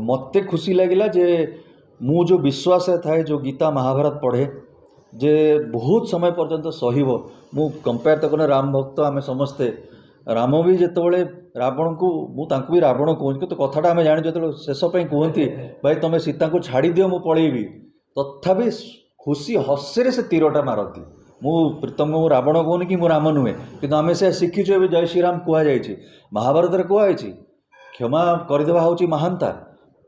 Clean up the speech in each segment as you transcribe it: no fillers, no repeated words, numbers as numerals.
मते खुशी लगिला जे मु जो विश्वास थाए जो गीता महाभारत पढ़े जे बहुत समय पर्यंत सहिब मु कंपेयर तक राम भक्त आम समस्ते राम भी जिते रावण को मुझे भी रावण कहूँ तो कथाटा आम जानी जो शेष कहती भाई तुम सीता को छाड़ी दियो मु पलैबी तथापि खुशी हस्से से तीरटा मारती मु प्रीतम को रावण कहूनी कि मु राम नुहे कि आम से शिखीचु जय श्रीराम कहुई महाभारत कहुई क्षमा करदेवा हूँ महानता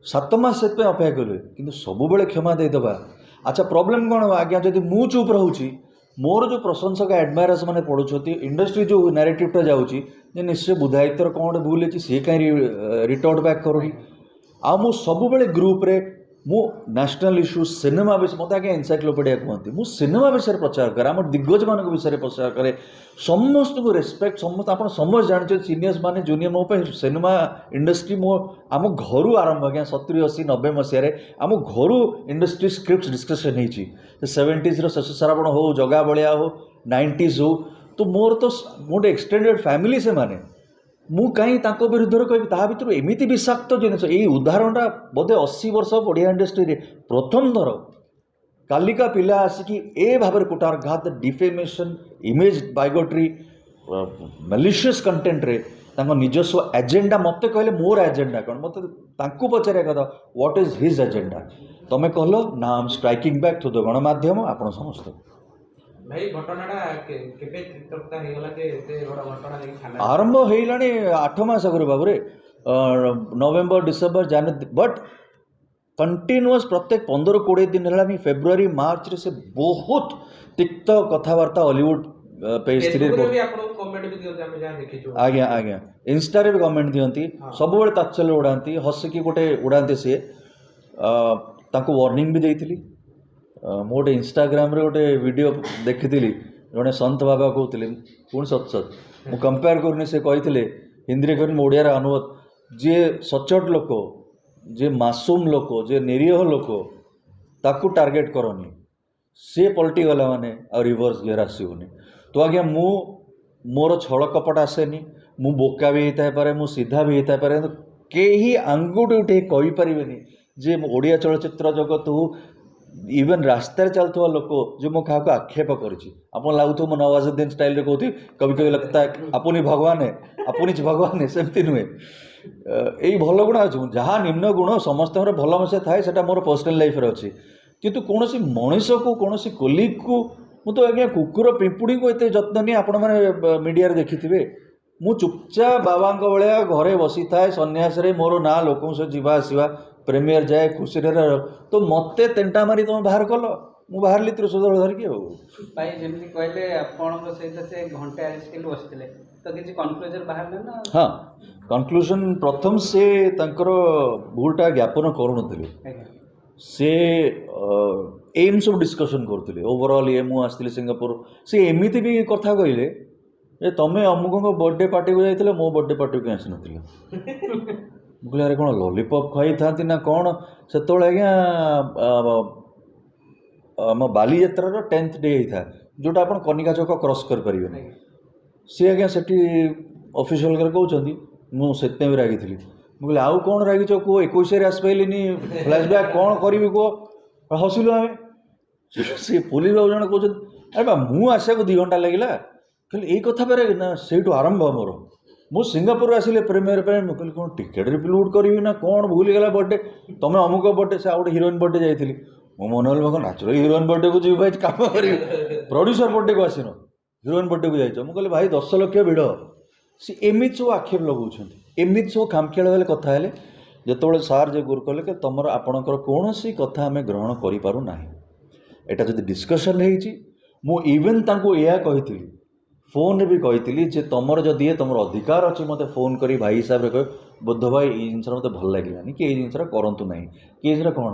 7 मास से अपेक्षा कलु कि सब क्षमा देदेबा। अच्छा प्रॉब्लम कौन हो आज्ञा जब मु चुप रहूँ मोर जो प्रशंसक एडमायरर्स मैंने पढ़ुं इंडस्ट्री जो नैरेटिवटा जाऊँगी निश्चय बुधायित्वर कौन गोटे भूल है सी कहीं रिटर्न बैक करूनी आ मु सब ग्रुप रे मु नेशनल इश्यू सिनेमा विषय मत आगे एनसाइक्लोपीडिया कहते मु सिनेमा विषय प्रचार करे आम दिग्गज मान विषय प्रचार करे समस्त को रेस्पेक्ट समस्त आप समस्त जानते सीनियर्स माने जूनियर मो सिनेमा इंडस्ट्री मो आम घर आरंभ आज्ञा 70 80 90 मसीह आम घर इंडस्ट्री स्क्रिप्ट डिस्कसन होती 70s शशि श्रावण हो जगा बलिया हो 90s हो तो मोर तो गोटे एक्सटेंडेड फैमिली से माने मु कहीं विरुद्ध कह ता भर एमती विषाक्त जिनस यही उदाहरणटा बोधे 80 वर्ष ओडिया इंडस्ट्री प्रथम थर कालिका पिला आसिकी ए भाव कुटारघात डिफेमेशन इमेज बायोट्री मैलिशियस कंटेंट रे निजस्व एजेंडा मत कहले मोर एजेंडा कौन मत पचारे कथा व्हाट इज हिज एजेंडा तुम कहल ना I am striking back through the गणमाध्यम आपण समस्त भाई घटनाटा केबे तृप्त हेगला जे एते बड़ घटना देखि थाना आरंभ हेलानी 8 मास आगु बाबूरे नवेम्बर डिसेम्बर जनवरी बट कंटिन्यूअस प्रत्येक 15-20 दिन है फेब्रुआरी मार्च रे से बहुत तिक्त कथबार्ता हॉलीवुड पेज आज्ञा आज्ञा इंस्टा रे भी कमेंट दियंती सब बेले तात्सल्य उड़ाती हसिकी गोटे उड़ाते सी वार्निंग भी देती मोटे इंस्टाग्राम रे गोटे वीडियो देखी जड़े संत बाबा कहते पुणी सत सत मु कंपेयर करनी से कहते हिंदी में ओडिया अनुवाद जे सचोट लोक जे मासूम लोक जे निरीह लोक ताकू टार्गेट करनी सी पलटि गला माने आ रिवर्स गियर आसोनी तो आज्ञा मु मोर छल कपट आसेनी मु बोका भी होता पारे मु सीधा भी होता पारे कहीं आंगुठी उठे कहीपरेनि जे ओडिया चलचित्र जगत हो इवन रास्तार चलता लोक जो मो क्या आक्षेप कर लगुथ मो नवाजुद्दीन स्टाइल रे कहती कभी कभी लगता है आपुनी भगवान है आपुनी भगवान है सेमती नुहे यही भल गुण अच्छे जहाँ निम्न गुण समस्त भल मशा थाए से मोर पर्सनाल लाइफ रे अच्छी किंतु कौन मनीष को कौन कोलिग को मु तो आज्ञा कुकुर पिंपुड़ी को एत जत्न नहीं आपण मैंने मीडिया देखी मु चुपचाप बाबा भाया घरे बसी थाए सन्यास मोर ना लोक जीवा आसवा प्रेमियर जाए खुशी तो मत तेंटा मारी तुम बाहर कल मु बाहर त्रिशूल धरिकी भाई जमी कहले आपन सहित से घंटे आजिकल बसते तो किसी कनक्लूजन बाहर ना हाँ कनक्लूजन प्रथम से भूलटा ज्ञापन करूँ से एम सब डिस्कसन करते ओवरऑल ये मुझे आसती सिंगापुर से एमती भी कथा कहले ए तमें अमुक बर्थडे पार्टी को जाइए मो बर्थडे पार्टी को आसी ना मुझे अरे कौन लॉलीपॉप खाई था ना कौन से आज्ञा आम बाली यात्रार 10th डे था जोटा आप कनिका चौक क्रॉस करें सी आज्ञा से ऑफिशियल कहते मुझे भी रागी थी मुझे आउ कौन रागिच कह 21 आसपाइलिनी फ्लैशबैक कौन करी कह हसिलु आम सी पुलिस बाबू जन कहते अरे बा मुझे आसा को 2 घंटा लगे कहले यही कथा पे ना से आरंभ मोर मु सिंगापुर आसिले प्रीमियर पे मुझे कौन टिकेट रिप्लूड करी ना कौन भूलीगला बर्थडे तुम अमुक बर्थडे से गोटे हिरोइन बर्थडे जाइली मो मन भग नाचुराल हिरोइन बर्थडे को जी भाई कम कर प्रोड्यूसर बर्थडे को आसन हिरोइन बर्थडे को जाइए मुझे भाई 10 लाख भिड़ सी एमती सब आक्षेप लगाऊँ एमती सब खामखियाल वाले कथा है जो सार जो गुरु कहले कि तुम आपणकर कौन सी कथा आम ग्रहण करूना यहाँ जब डिस्कसन हो इवेन या कही फोन भी कही जे तुम जदि तुम अधिकार अच्छे मत फोन करी भाई हिसाब से कह बुद्ध भाई ये जिन मत भल लगे कि ये जिनसा करूँ ना कि ये कौन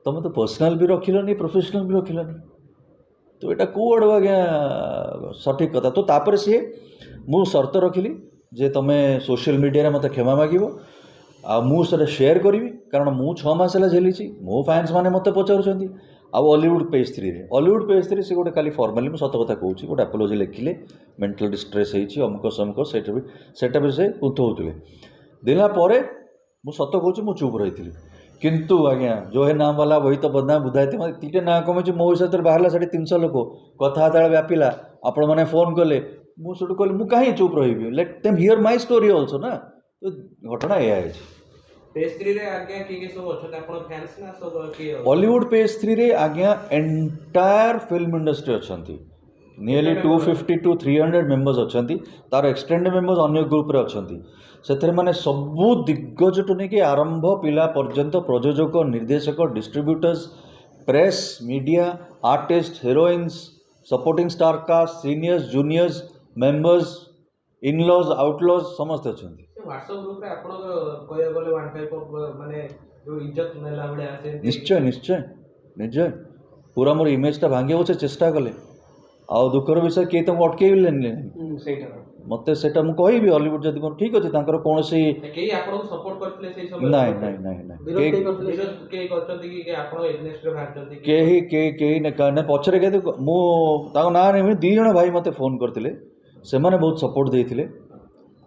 तुम तो पर्सनाल भी रखिलनी प्रोफेशनल भी रखिलनी तो यहाँ कौड़ आज्ञा सठिक कथा तो तापर सी मु शर्त रखिली जे तुम सोशल मीडिया मत क्षमा मागिब आ मुझे शेयर करी कारण मु 6 मास झेली मो फैंस मैंने मत पचार हॉलीवुड पेज 3 रे हॉलीवुड पेज 3 से गोटे खाली फॉर्माली मुझे सत कथा कहूँ गोटे एपोलॉजी लिखिले मेंटल डिस्ट्रेस होती अमुक समुक सेटा भी से कुंथ होते देला ମୁଁ ସତ କହୁଛି ମୁଁ ଚୁପ୍ ରହିଥିଲି କିନ୍ତୁ ଆଜ୍ଞା जो है नाम वाला वही तो बदनाम बुधाई थे तीटे ना कमी मो हिसाब से बाहर साढ़े 300 लोक कथबार्ता व्यापिला आपण मैंने फोन कले मुझे कहली मुझे कहीं चुप रही let them here my story also ना तो घटना यह है पेज 3 रे आज्ञा की सब अछत आपण फैंस ना सब की बॉलीवुड पेज 3 रे आज्ञा एंटायर फिल्म इंडस्ट्री अच्छी नियरली 250 to 300 मेंबर्स अच्छी तार एक्सटेंडेड मेंबर्स अन्य ग्रुप रे अच्छी से माने सबू दिग्गज टू नहीं आरंभ पिला पर्यंत प्रयोजक निर्देशक distributors press media artist heroines supporting star cast seniors juniors members in-laws outlaws समस्त अच्छा व्हाट्सएप ग्रुप रे आपण कहया गले वन टाइप ऑफ माने जो इज्जत नेला बडे आसे निश्चय निश्चय निश्चय पूरा मोर इमेज टा भांगे से चेष्टा कले आ दुखर विषय किए तुमको अटकेइले मत से कहि हॉलीवुड जदि मोर ठीक अच्छे कौन केही आपण सपोर्ट करथले से सब नहीं नहीं नहीं नहीं विरोध केही करथि कि आपण एग्नेस्ट रे भागथि केही ना पछरे के मु ताको ना नहीं दी जण भाई मते फोन करथिले से माने बहुत सपोर्ट देइथिले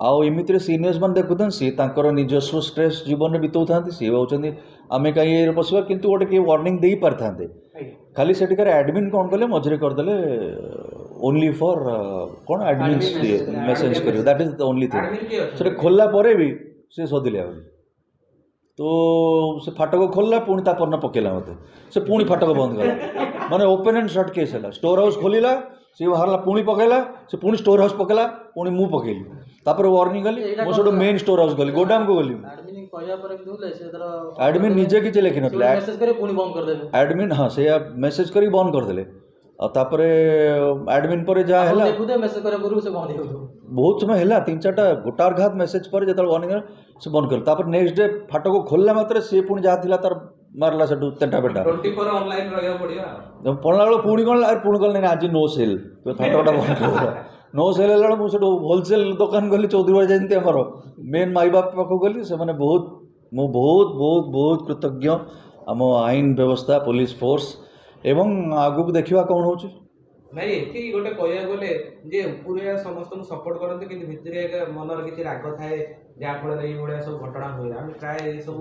आउ इमितिरे सीनियर्स मैंने देखुन सी तांकर निजस्व स्ट्रेस जीवन में बिताऊ था सी भाई आम कहीं पशा कितु गोटे किए वार्निंग दे पारि था खाली से एडमिन कौन कले मझे करदे ओनली फॉर कौन एडमिन मेसेज कर that is the only thing से खोलला परे भी से सदिले तो से फाटक खोलला पुणी तापर पकेला मत से पुणी फाटक बंद कला माने ओपन एंड शट केस है स्टोर हाउस खोलिला सी बाहर पुणी पकेला से पुणी स्टोर हाउस पकेला पुणी मु पकेली तापर वार्निंग गली मो सब मेन स्टोर हाउस गली गोडाम को गली एडमिन निजे किसी लिखि नथिले एडमिन हाँ से मेसेज करी बंद करदेले तापर एडमिन पर जहाँ है बहुत समय है 3-4टा गोटार घात मेसेज पर जो वार्निंग से बंद कर तापर नेक्स्ट डे फाटक खोलला मात्र सी पुणी जहाँ थिला तार मारला से तेटा बेटा 24 ऑनलाइन रहया पड़िया पढ़ला पुणी कौन पुणी कल आज नो सेल तो फाटकटा बंद कर नो सेल है मुझे होलसेल दुकान गली चौधरी जयंती आमर मेन माई बाप पाख गली से मैंने बहुत मु बहुत बहुत बहुत कृतज्ञ आम आईन व्यवस्था पुलिस फोर्स एवं आगु को देखा कौन हो नहीं एठी गोटे कहया गले जे पूरे समस्त सपोर्ट करते कि भितरे मनर किसी राग थाए जहाँ फल ये भाया सब घटना हुए आम प्राय ये सब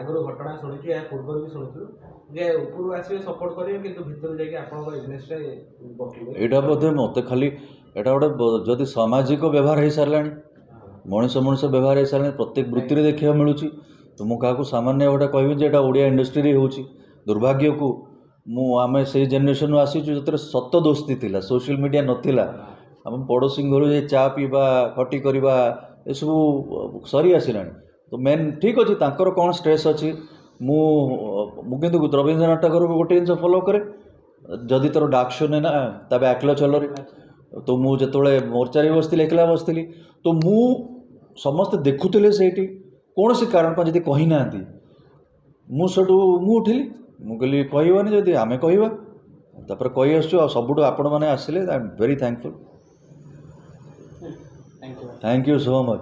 आगु घटना शुणुचु या पूर्व भी शुणुचु जे ऊपर आसवे सपोर्ट करेंगे किंतु भितर जाके आपन एग्नेस्ट बकिले एटा बोधे मत खाली एटा गोटे जदि सामाजिक व्यवहार हो सारा मनीष मनीष व्यवहार हो सारा प्रत्येक वृत्ति में देखा मिलूँ तो मुझे क्या सामान्य गोटे कहबी जे ओडिया इंडस्ट्री हो दुर्भाग्य को आम से जेनेरेशन आसीचु जो सत दोस्ती थी सोशल मीडिया नाला आम पड़ोशी घर जे चा पीवा खटी करवा ये सब सरी आसला तो मेन ठीक अच्छे तांकर कौन स्ट्रेस अच्छी मुझे रवींद्रनाथ ठाकुर को गोटे जिन फॉलो करे जदि तोर डाक शो ने ना तबे आकल चलरे तो मुझे मोर्चारे बसती एकला बसती तो मु समस्त देखुले से कौन सी कारण पर जब कही ना मुझे उठिली मुझे कहवानी जदि आम कहवा तापर कही आसु सबुठ आपण मैंने आसिले I am very thankful thank you so much.